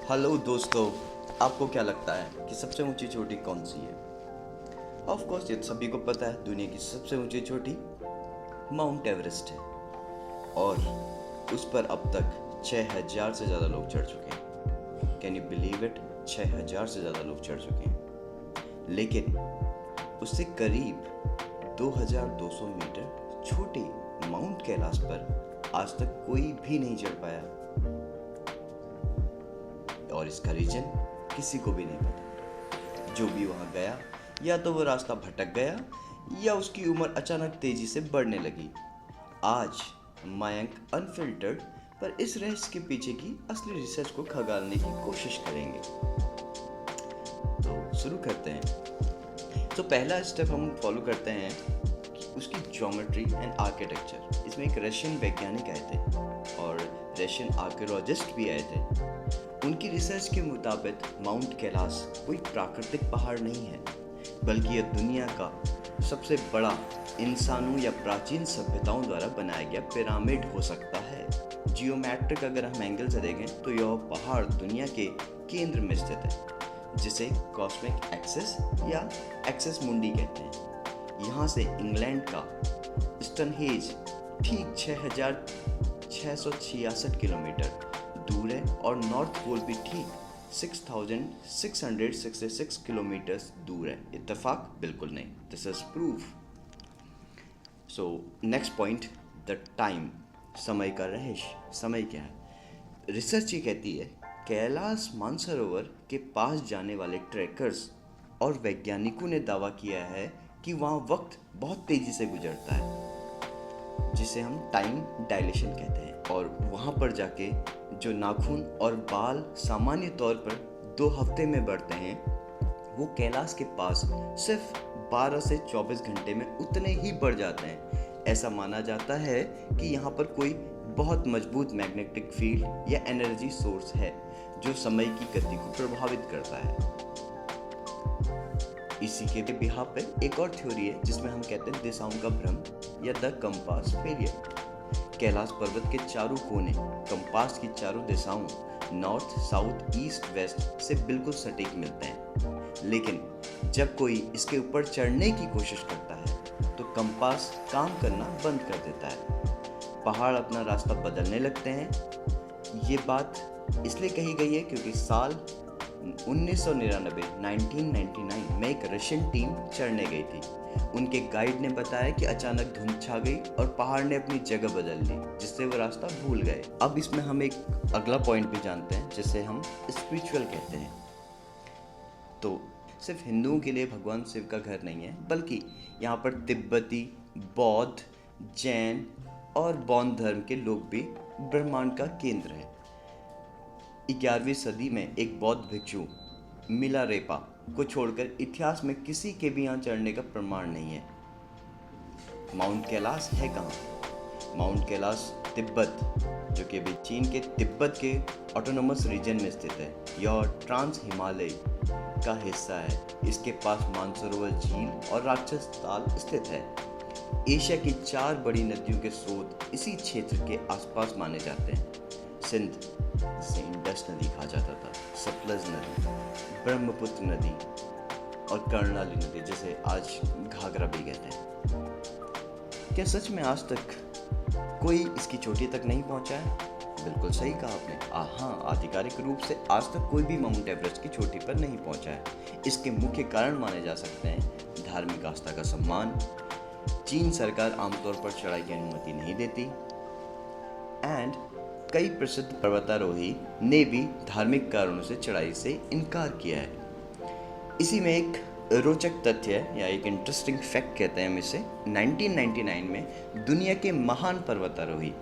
Hello दोस्तों, आपको क्या लगता है कि सबसे ऊंची चोटी कौन सी है? ऑफ कोर्स ये सभी को पता है, दुनिया की सबसे ऊंची चोटी माउंट एवरेस्ट है। और उस पर अब तक 6000 से ज़्यादा लोग चढ़ चुके हैं। Can you believe it? 6000 से ज़्यादा लोग चढ़ चुके हैं। लेकिन उससे करीब 2200 मीटर छोटे माउंट कैलाश पर आज तक कोई भी नहीं चढ़ पाया। और इसका रीजन किसी को भी नहीं पता। जो भी वहाँ गया, या तो वो रास्ता भटक गया या उसकी उम्र अचानक तेजी से बढ़ने लगी। आज मयंक अनफिल्टर्ड पर इस रहस्य के पीछे की असली रिसर्च को खंगालने की कोशिश करेंगे। तो शुरू करते हैं। तो पहला स्टेप हम फॉलो करते हैं कि उसकी ज्योमेट्री एंड आर्किटेक्चर। इसमें एक रशियन वैज्ञानिक आए थे और रशियन आर्कियोलॉजिस्ट भी आए थे। उनकी रिसर्च के मुताबिक माउंट कैलाश कोई प्राकृतिक पहाड़ नहीं है, बल्कि यह दुनिया का सबसे बड़ा इंसानों या प्राचीन सभ्यताओं द्वारा बनाया गया पिरामिड हो सकता है। जियोमेट्रिक अगर हम एंगल से देखें तो यह पहाड़ दुनिया के केंद्र में स्थित है, जिसे कॉस्मिक एक्सिस या एक्सिस मुंडी कहते हैं। यहाँ से इंग्लैंड का स्टोनहेंज ठीक 6666 किलोमीटर दूर है और नॉर्थ पोल भी ठीक 6666 किलोमीटर दूर है। इत्तेफाक बिल्कुल नहीं। This is proof. So next point, the time. समय का रहस्य। समय क्या है? रिसर्च ये कहती है कैलाश मानसरोवर के पास जाने वाले ट्रैकर्स और वैज्ञानिकों ने दावा किया है कि वहाँ वक्त बहुत तेज़ी से गुजरता है, जिसे हम टाइम डायलेशन कहते हैं। और वहाँ पर जाके जो नाखून और बाल सामान्य तौर पर 2 हफ्ते में बढ़ते हैं, वो कैलाश के पास सिर्फ 12 से 24 घंटे में उतने ही बढ़ जाते हैं। ऐसा माना जाता है कि यहाँ पर कोई बहुत मजबूत मैग्नेटिक फील्ड या एनर्जी सोर्स है जो समय की गति को प्रभावित करता है। इसी के बिहाफ पे एक और थ्योरी है जिसमें हम कहते हैं दिशाओं का भ्रम या द कंपास फेलियर। कैलाश पर्वत के चारों कोने कंपास की चारों दिशाओं नॉर्थ, साउथ, ईस्ट, वेस्ट से बिल्कुल सटीक मिलते हैं। लेकिन जब कोई इसके ऊपर चढ़ने की कोशिश करता है तो कंपास काम करना बंद कर देता है। पहाड़ अपना रास्ता बदलने लगते हैं। ये बात इसलिए कही गई है क्योंकि साल 1999 में एक रशियन टीम चढ़ने गई थी। उनके गाइड ने बताया कि अचानक धुंध छा गई और पहाड़ ने अपनी जगह बदल ली, जिससे वो रास्ता भूल गए। अब इसमें हम एक अगला पॉइंट भी जानते हैं जिसे हम स्पिरिचुअल कहते हैं। तो सिर्फ हिंदुओं के लिए भगवान शिव का घर नहीं है, बल्कि यहाँ पर तिब्बती, बौद्ध, जैन और बौद्ध धर्म के लोग भी ब्रह्मांड का केंद्र है। 11वीं सदी में एक बौद्ध भिक्षु मिलारेपा को छोड़कर इतिहास में किसी के भी यहाँ चढ़ने का प्रमाण नहीं है। माउंट कैलाश है कहाँ? माउंट कैलाश तिब्बत, जो कि अभी चीन के तिब्बत के ऑटोनोमस रीजन में स्थित है। यह ट्रांस हिमालय का हिस्सा है। इसके पास मानसरोवर झील और राक्षस ताल स्थित है। एशिया की 4 बड़ी नदियों के स्रोत इसी क्षेत्र के आसपास माने जाते हैं। सिंध, जिसे इंडस नदी कहा जाता था, सतलज नदी, ब्रह्मपुत्र नदी और कर्णाली नदी, जिसे आज घाघरा भी कहते हैं। क्या सच में आज तक कोई इसकी चोटी तक नहीं पहुंचा है? बिल्कुल सही कहा आपने। हाँ, आधिकारिक रूप से आज तक कोई भी माउंट एवरेस्ट की चोटी पर नहीं पहुंचा है। इसके मुख्य कारण माने जा सकते हैं धार्मिक आस्था का सम्मान, चीन सरकार आमतौर पर चढ़ाई की अनुमति नहीं देती, एंड कई प्रसिद्ध पर्वतारोही ने भी धार्मिक कारणों से चढ़ाई से इनकार किया है। इसी में एक रोचक तथ्य है या एक इंटरेस्टिंग फैक्ट कहते हैं हम इसे। 1999 में दुनिया के महान पर्वतारोही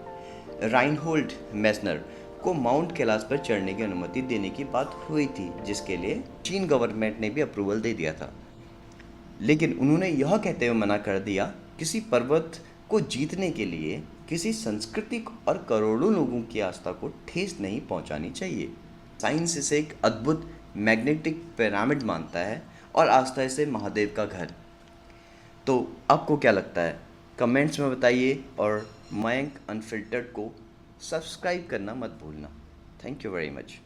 राइनहोल्ड मेसनर को माउंट कैलाश पर चढ़ने की अनुमति देने की बात हुई थी, जिसके लिए चीन गवर्नमेंट ने भी अप्रूवल दे दिया था। लेकिन उन्होंने यह कहते हुए मना कर दिया, किसी पर्वत को जीतने के लिए किसी संस्कृति और करोड़ों लोगों की आस्था को ठेस नहीं पहुंचानी चाहिए। साइंस इसे एक अद्भुत मैग्नेटिक पिरामिड मानता है और आस्था इसे महादेव का घर। तो आपको क्या लगता है? कमेंट्स में बताइए और मयंक अनफिल्टर्ड को सब्सक्राइब करना मत भूलना। Thank you very much.